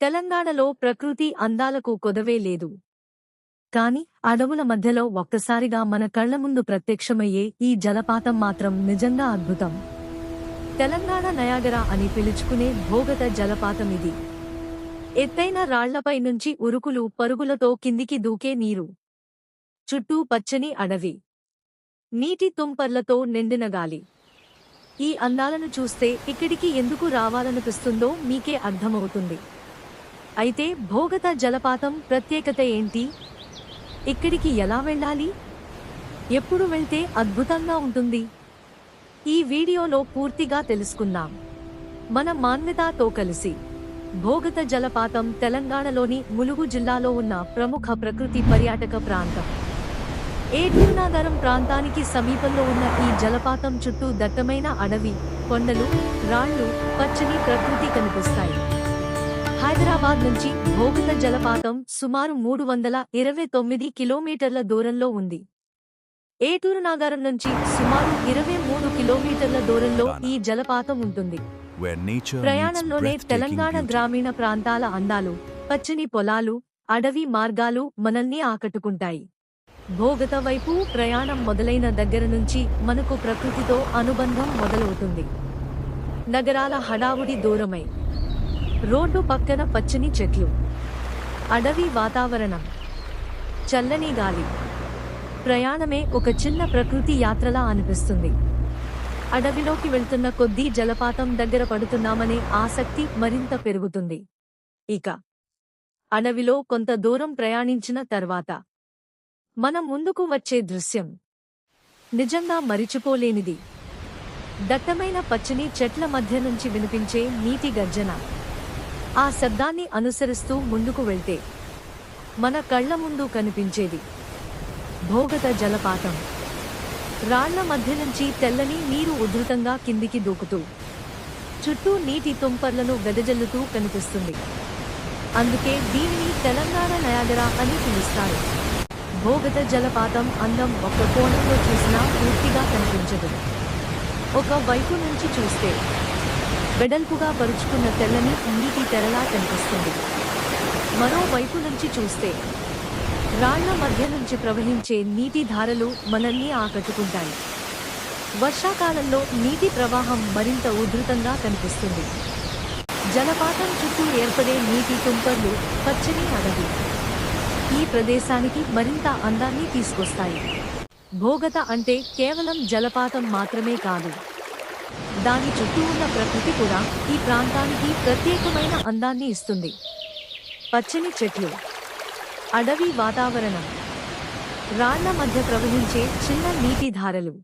తెలంగాణలో ప్రకృతి అందాలకు కొదవే లేదు. కాని అడవుల మధ్యలో ఒక్కసారిగా మన కళ్ల ముందు ప్రత్యక్షమయ్యే ఈ జలపాతం మాత్రం నిజంగా అద్భుతం. తెలంగాణ నయాగరా అని పిలుచుకునే భోగత జలపాతం ఇది. ఎత్తైన రాళ్లపై నుంచి ఉరుకులు పరుగులతో కిందికి దూకే నీరు. చుట్టూ పచ్చని అడవి. నీటి తుంపర్లతో నిండిన గాలి. ఈ అందాలను చూస్తే ఇక్కడికి ఎందుకు రావాలనిపిస్తుందో మీకే అర్థమవుతుంది. అయితే భోగత జలపాతం ప్రత్యేకత ఏంటి? ఇక్కడికి ఎలా వెళ్ళాలి? ఎప్పుడు వెళ్తే అద్భుతంగా ఉంటుంది? ఈ వీడియోలో పూర్తిగా తెలుసుకుందాం. మన మాన్వితాతో కలిసి. భోగత జలపాతం తెలంగాణలోని ములుగు జిల్లాలో ఉన్న ప్రముఖ ప్రకృతి పర్యాటక ప్రాంతం. ఏటూరునాగారం ప్రాంతానికి సమీపంలో ఉన్న ఈ జలపాతం చుట్టూ దట్టమైన అడవి, కొండలు, రాళ్లు, పచ్చని ప్రకృతి కనిపిస్తాయి. హైదరాబాద్ నుంచి భోగత జలపాతం సుమారు 329 కిలోమీటర్ల దూరంలో ఉంది. ఏటూరునాగారం నుంచి సుమారు 23 కిలోమీటర్ల దూరంలో ఈ జలపాతం ఉంటుంది. ప్రయాణంలోనే తెలంగాణ గ్రామీణ ప్రాంతాల అందాలు, పచ్చని పొలాలు, అడవి మార్గాలు మనల్ని ఆకట్టుకుంటాయి. భోగత వైపు ప్రయాణం మొదలైన దగ్గర నుంచి మనకు ప్రకృతితో అనుబంధం మొదలవుతుంది. నగరాల హడావుడి దూరమై, రోడ్డు పక్కన పచ్చని చెట్లు, అడవి వాతావరణం, చల్లని గాలి. ప్రయాణమే ఒక చిన్న ప్రకృతి యాత్రలా అనిపిస్తుంది. అడవిలోకి వెళ్తున్న కొద్దీ జలపాతం దగ్గర పడుతున్నామనే ఆసక్తి మరింత పెరుగుతుంది. ఇక అడవిలో కొంత దూరం ప్రయాణించిన తర్వాత మన ముందుకు వచ్చే దృశ్యం నిజంగా మరిచిపోలేనిది. దట్టమైన పచ్చని చెట్ల మధ్య నుంచి వినిపించే నీటి గర్జన. ఆ శబ్దాన్ని అనుసరిస్తూ ముందుకు వెళ్తే మన కళ్ల ముందు కనిపించేది భోగత జలపాతం. రాళ్ల మధ్య నుంచి తెల్లని నీరు ఉధృతంగా కిందికి దూకుతూ చుట్టూ నీటి తుంపర్లను వెదజల్లుతూ కనిపిస్తుంది. అందుకే దీనిని తెలంగాణ నయాగరా అని పిలుస్తారు. భోగత జలపాతం అందం ఒక్క కోణంలో చూసినా పూర్తిగా కనిపించదు. ఒక వైపు నుంచి చూస్తే వెడల్పుగా పరుచుకున్న తెల్లని నీటి తెరలా కనిపిస్తుంది. మరో వైపు నుంచి చూస్తే రాళ్ల మధ్య నుంచి ప్రవహించే నీటి ధారలు మనల్ని ఆకట్టుకుంటాయి. వర్షాకాలంలో నీటి ప్రవాహం మరింత ఉధృతంగా కనిపిస్తుంది. జలపాతం చుట్టూ ఏర్పడే నీటి తుంపర్లు, పచ్చని అడవి ఈ ప్రదేశానికి మరింత అందాన్ని తీసుకొస్తాయి. భోగత అంటే కేవలం జలపాతం మాత్రమే కాదు, దాని చుట్టూ ఉన్న ప్రకృతి కూడా ఈ ప్రాంతానికి ప్రత్యేకమైన అందాన్ని ఇస్తుంది. పచ్చని చెట్లు, అడవి వాతావరణం, రాళ్ల మధ్య ప్రవహించే చిన్న నీటి ధారలు,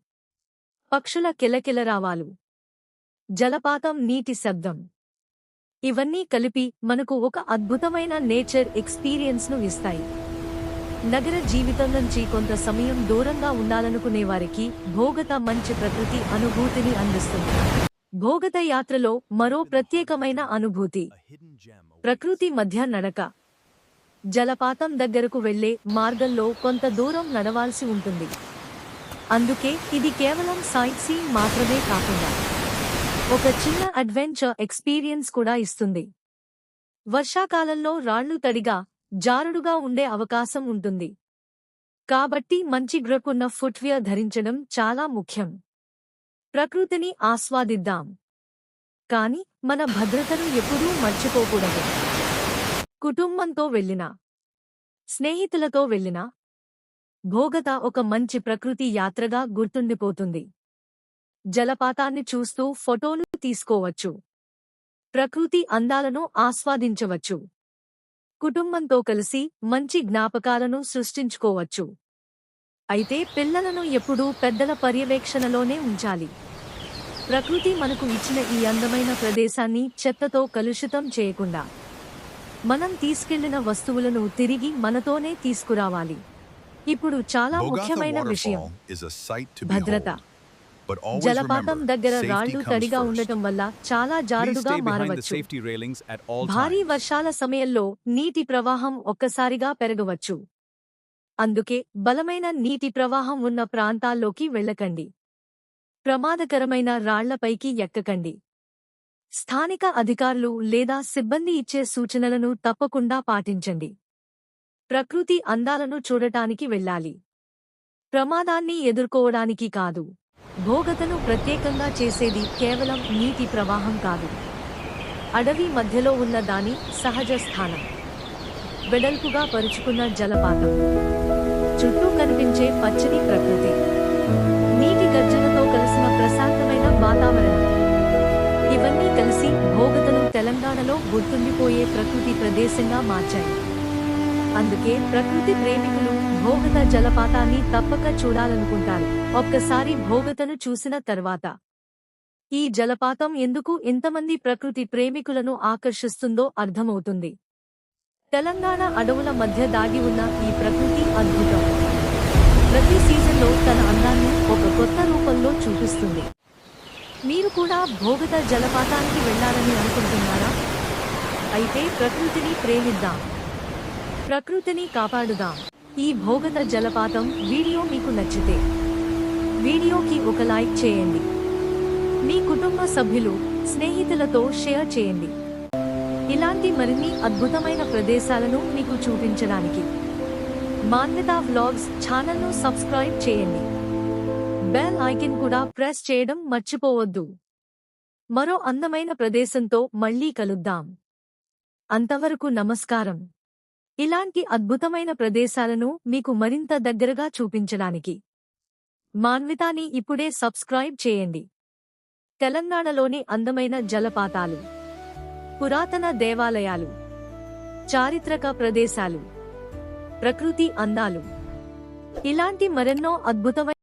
పక్షుల కిలకిలరావాలు, జలపాతం నీటి శబ్దం ఇవన్నీ కలిపి మనకు ఒక అద్భుతమైన నేచర్ ఎక్స్పీరియన్స్ను ఇస్తాయి. నగర జీవితం నుంచి కొంత సమయం దూరంగా ఉండాలనుకునేవారికి భోగత మంచి ప్రకృతి అనుభూతిని అందిస్తుంది. భోగత యాత్రలో మరో ప్రత్యేకమైన అనుభూతి ప్రకృతి మధ్య నడక. జలపాతం దగ్గరకు వెళ్లే మార్గంలో కొంత దూరం నడవాల్సి ఉంటుంది. అందుకే ఇది కేవలం సైట్ సీయింగ్ మాత్రమే కాకుండా ఒక చిన్న అడ్వెంచర్ ఎక్స్పీరియన్స్ కూడా ఇస్తుంది. వర్షాకాలంలో రాళ్లు తడిగా, జారుడుగా ఉండే అవకాశం ఉంటుంది. కాబట్టి మంచి గ్రిప్ ఉన్న ఫుట్వేర్ ధరించడం చాలా ముఖ్యం. ప్రకృతిని ఆస్వాదిద్దాం, కాని మన భద్రతను ఎప్పుడూ మర్చిపోకూడదు. కుటుంబంతో వెళ్ళినా, స్నేహితులతో వెళ్ళినా భోగత ఒక మంచి ప్రకృతి యాత్రగా గుర్తుండిపోతుంది. జలపాతాన్ని చూస్తూ ఫోటోలు తీసుకోవచ్చు, ప్రకృతి అందాలను ఆస్వాదించవచ్చు, కుటుంబంతో కలిసి మంచి జ్ఞాపకాలను సృష్టించుకోవచ్చు. అయితే పిల్లలను ఎప్పుడూ పెద్దల పర్యవేక్షణలోనే ఉంచాలి. ప్రకృతి మనకు ఇచ్చిన ఈ అందమైన ప్రదేశాన్ని చెత్తతో కలుషితం చేయకుండా మనం తీసుకెళ్లిన వస్తువులను తిరిగి మనతోనే తీసుకురావాలి. ఇప్పుడు చాలా ముఖ్యమైన విషయం భద్రత. జలపాతం దగ్గర రాళ్లు తడిగా ఉండటం వల్ల చాలా జారుడుగా మారవచ్చు. భారీ వర్షాల సమయంలో నీటి ప్రవాహం ఒక్కసారిగా పెరగవచ్చు. అందుకే బలమైన నీటి ప్రవాహం ఉన్న ప్రాంతాల్లోకి వెళ్ళకండి. ప్రమాదకరమైన రాళ్లపైకి ఎక్కకండి. స్థానిక అధికారులు లేదా సిబ్బంది ఇచ్చే సూచనలను తప్పకుండా పాటించండి. ప్రకృతి అందాలను చూడటానికి వెళ్ళాలి. ప్రమాదాన్ని ఎదుర్కోవడానికి కాదు. భోగతను ప్రత్యేకంగా చేసేది కేవలం నీటి ప్రవాహం కాదు. అడవి మధ్యలో ఉన్న దాని సహజ స్థానం. వెడల్పుగా పరుచుకున్న జలపాతం, చుట్టూ కనిపించే పచ్చని ప్రకృతి, నీటి గర్జనతో కలిసిన ప్రశాంతమైన వాతావరణం, ఇవన్నీ కలిసి భోగతను తెలంగాణలో గుర్తుండిపోయే ప్రకృతి ప్రదేశంగా మార్చాయి. అందుకే ప్రకృతి ప్రేమికులు భోగత జలపాతాన్ని తప్పక చూడాలనుకుంటారు. ఒక్కసారి భోగతను చూసిన తర్వాత ఈ జలపాతం ఎందుకు ఇంతమంది ప్రకృతి ప్రేమికులను ఆకర్షిస్తుందో అర్థమవుతుంది. తెలంగాణ అడవుల మధ్య దాగి ఉన్న ఈ ప్రకృతి అద్భుతం ప్రతి సీజన్లో తన అందాన్ని ఒక కొత్త రూపంలో చూపిస్తుంది. మీరు కూడా భోగత జలపాతానికి వెళ్లాలని అనుకుంటున్నారా? అయితే ప్రకృతిని ప్రేమిద్దాం, ప్రకృతిని కాపాడుదాం. ఈ భోగత జలపాతం వీడియో మీకు నచ్చితే వీడియోకి ఒక లైక్ చేయండి. మీ కుటుంబ సభ్యులు, స్నేహితులతో షేర్ చేయండి. ఇలాంటి మరిన్ని అద్భుతమైన ప్రదేశాలను మీకు చూపించడానికి మాన్విత వ్లాగ్స్ ఛానల్ను సబ్స్క్రైబ్ చేయండి. బెల్ ఐకాన్ కూడా ప్రెస్ చేయడం మర్చిపోవద్దు. మరో అందమైన ప్రదేశంతో మళ్ళీ కలుద్దాం. అంతవరకు నమస్కారం. ఇలాంటి అద్భుతమైన ప్రదేశాలను మీకు మరింత దగ్గరగా చూపించడానికి మాన్వితాని ఇప్పుడే సబ్స్క్రైబ్ చేయండి. తెలంగాణలోని అందమైన జలపాతాలు, పురాతన దేవాలయాలు, చారిత్రక ప్రదేశాలు, ప్రకృతి అందాలు, ఇలాంటి మరెన్నో అద్భుతమైన